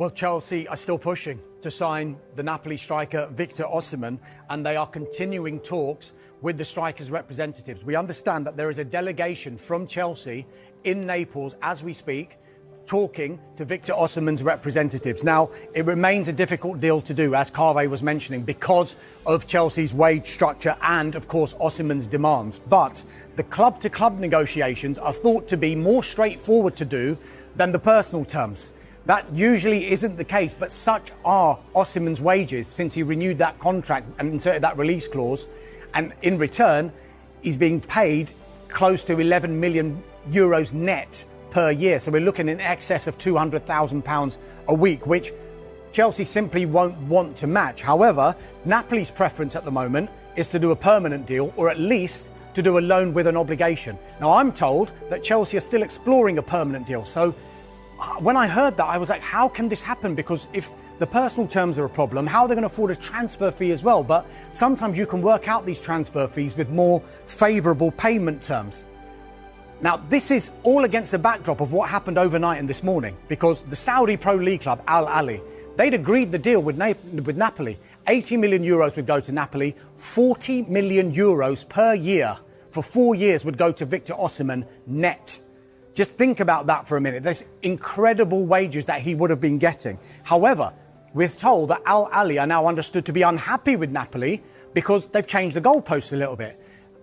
Well, Chelsea are still pushing to sign the Napoli striker Victor Osimhen, and they are continuing talks with the striker's representatives. We understand that there is a delegation from Chelsea in Naples as we speak, talking to Victor Osimhen's representatives. Now, it remains a difficult deal to do, as Carve was mentioning, because of Chelsea's wage structure and, of course, Osimhen's demands. But the club-to-club negotiations are thought to be more straightforward to do than the personal terms. That usually isn't the case, but such are Osimhen's wages since he renewed that contract and inserted that release clause. And in return, he's being paid close to 11 million euros net per year. So we're looking in excess of £200,000 a week, which Chelsea simply won't want to match. However, Napoli's preference at the moment is to do a permanent deal, or at least to do a loan with an obligation. Now, I'm told that Chelsea are still exploring a permanent deal. So when I heard that, I was like, how can this happen? Because if the personal terms are a problem, how are they going to afford a transfer fee as well? But sometimes you can work out these transfer fees with more favourable payment terms. Now, this is all against the backdrop of what happened overnight and this morning, because the Saudi Pro League club, Al Ahly, they'd agreed the deal with Napoli. 80 million euros would go to Napoli, 40 million euros per year for 4 years would go to Victor Osimhen net. Just think about that for a minute. There's incredible wages that he would have been getting. However, we're told that Al Ahly are now understood to be unhappy with Napoli because they've changed the goalposts a little bit.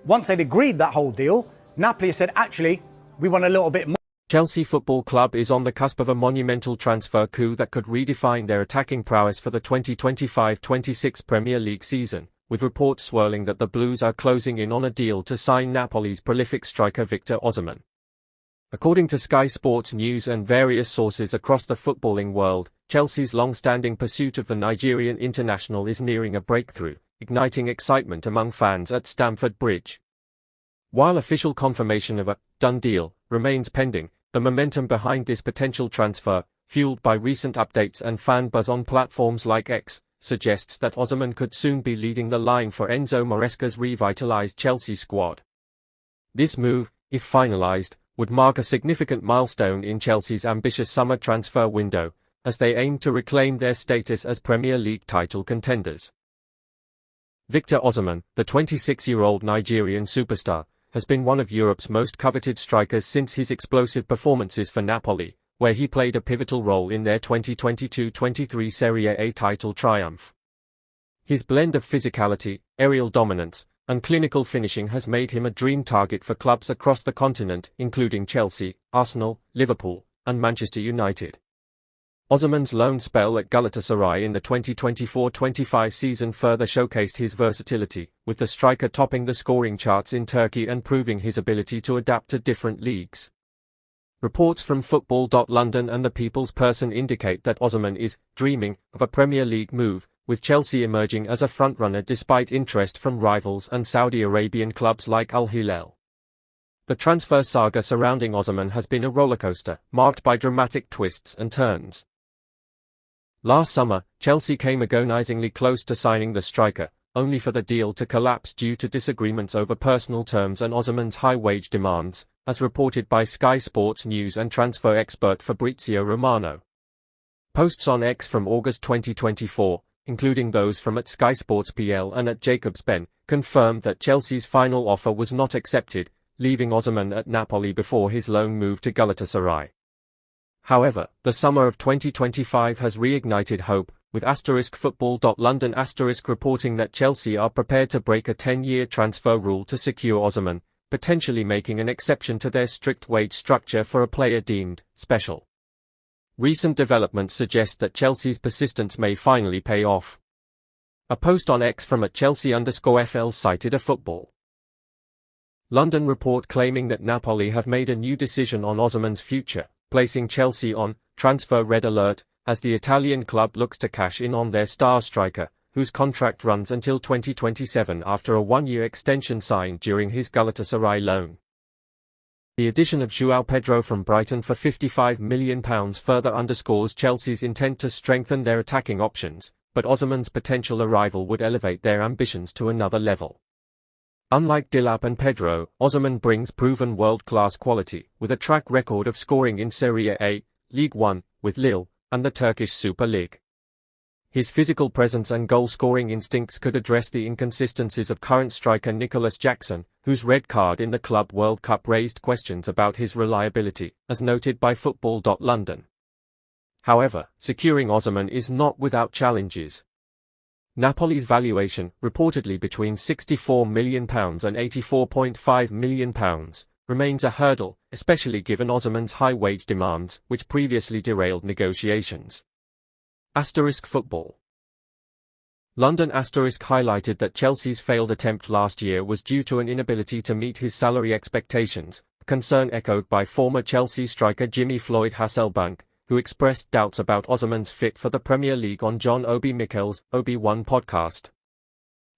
Once they'd agreed that whole deal, Napoli said, actually, we want a little bit more. Chelsea Football Club is on the cusp of a monumental transfer coup that could redefine their attacking prowess for the 2025-26 Premier League season, with reports swirling that the Blues are closing in on a deal to sign Napoli's prolific striker Victor Osimhen. According to Sky Sports News and various sources across the footballing world, Chelsea's long-standing pursuit of the Nigerian international is nearing a breakthrough, igniting excitement among fans at Stamford Bridge. While official confirmation of a done deal remains pending, the momentum behind this potential transfer, fueled by recent updates and fan buzz on platforms like X, suggests that Osimhen could soon be leading the line for Enzo Maresca's revitalized Chelsea squad. This move, if finalized, would mark a significant milestone in Chelsea's ambitious summer transfer window, as they aim to reclaim their status as Premier League title contenders. Victor Osimhen, the 26-year-old Nigerian superstar, has been one of Europe's most coveted strikers since his explosive performances for Napoli, where he played a pivotal role in their 2022-23 Serie A title triumph. His blend of physicality, aerial dominance, and clinical finishing has made him a dream target for clubs across the continent, including Chelsea, Arsenal, Liverpool, and Manchester United. Osimhen's loan spell at Galatasaray in the 2024-25 season further showcased his versatility, with the striker topping the scoring charts in Turkey and proving his ability to adapt to different leagues. Reports from Football.London and the People's Person indicate that Osimhen is dreaming of a Premier League move, with Chelsea emerging as a frontrunner despite interest from rivals and Saudi Arabian clubs like Al Hilal. The transfer saga surrounding Osimhen has been a rollercoaster, marked by dramatic twists and turns. Last summer, Chelsea came agonizingly close to signing the striker, only for the deal to collapse due to disagreements over personal terms and Osimhen's high wage demands, as reported by Sky Sports News and transfer expert Fabrizio Romano. Posts on X from August 2024, including those from @Sky Sports PL and @JacobsBen, confirmed that Chelsea's final offer was not accepted, leaving Osimhen at Napoli before his loan move to Galatasaray. However, the summer of 2025 has reignited hope, with *Football.London reporting that Chelsea are prepared to break a 10-year transfer rule to secure Osimhen, potentially making an exception to their strict wage structure for a player deemed special. Recent developments suggest that Chelsea's persistence may finally pay off. A post on X from @Chelsea_FL cited a Football London report claiming that Napoli have made a new decision on Osimhen's future, placing Chelsea on transfer red alert, as the Italian club looks to cash in on their star striker, whose contract runs until 2027 after a one-year extension signed during his Galatasaray loan. The addition of João Pedro from Brighton for £55 million further underscores Chelsea's intent to strengthen their attacking options, but Osimhen's potential arrival would elevate their ambitions to another level. Unlike Dilap and Pedro, Osimhen brings proven world-class quality, with a track record of scoring in Serie A, League One, with Lille, and the Turkish Super League. His physical presence and goal-scoring instincts could address the inconsistencies of current striker Nicholas Jackson, whose red card in the Club World Cup raised questions about his reliability, as noted by Football.London. However, securing Osimhen is not without challenges. Napoli's valuation, reportedly between £64 million and £84.5 million, remains a hurdle, especially given Osimhen's high wage demands, which previously derailed negotiations. Football. London highlighted that Chelsea's failed attempt last year was due to an inability to meet his salary expectations, a concern echoed by former Chelsea striker Jimmy Floyd Hasselbank, who expressed doubts about Osimhen's fit for the Premier League on John Obi Mikel's Obi-Wan podcast.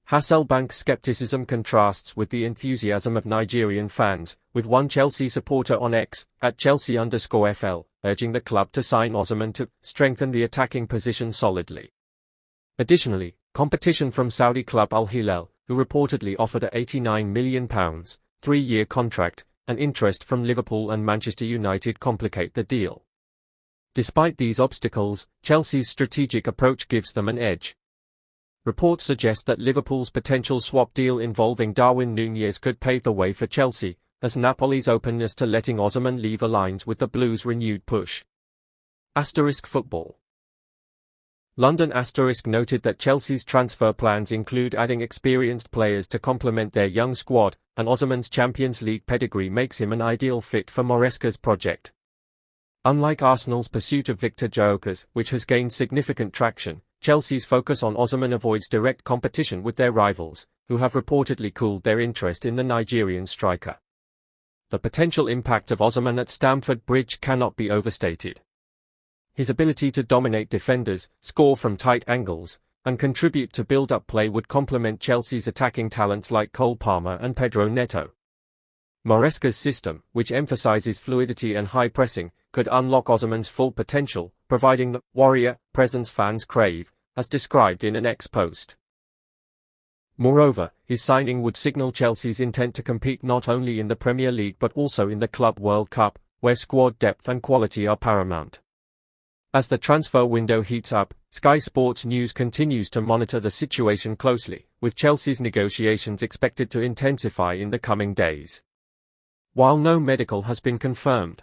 Hasselbank's skepticism contrasts with the enthusiasm of Nigerian fans, with one Chelsea supporter on X, at @Chelsea_FL, urging the club to sign Osimhen to strengthen the attacking position solidly. Additionally, competition from Saudi club Al Hilal, who reportedly offered a £89 million, three-year contract, and interest from Liverpool and Manchester United complicate the deal. Despite these obstacles, Chelsea's strategic approach gives them an edge. Reports suggest that Liverpool's potential swap deal involving Darwin Núñez could pave the way for Chelsea, as Napoli's openness to letting Osimhen leave aligns with the Blues' renewed push. Football. London noted that Chelsea's transfer plans include adding experienced players to complement their young squad, and Osimhen's Champions League pedigree makes him an ideal fit for Maresca's project. Unlike Arsenal's pursuit of Victor Osimhen, which has gained significant traction, Chelsea's focus on Osimhen avoids direct competition with their rivals, who have reportedly cooled their interest in the Nigerian striker. The potential impact of Osimhen at Stamford Bridge cannot be overstated. His ability to dominate defenders, score from tight angles, and contribute to build-up play would complement Chelsea's attacking talents like Cole Palmer and Pedro Neto. Maresca's system, which emphasizes fluidity and high pressing, could unlock Osimhen's full potential, providing the warrior presence fans crave, as described in an X post. Moreover, his signing would signal Chelsea's intent to compete not only in the Premier League but also in the Club World Cup, where squad depth and quality are paramount. As the transfer window heats up, Sky Sports News continues to monitor the situation closely, with Chelsea's negotiations expected to intensify in the coming days. While no medical has been confirmed,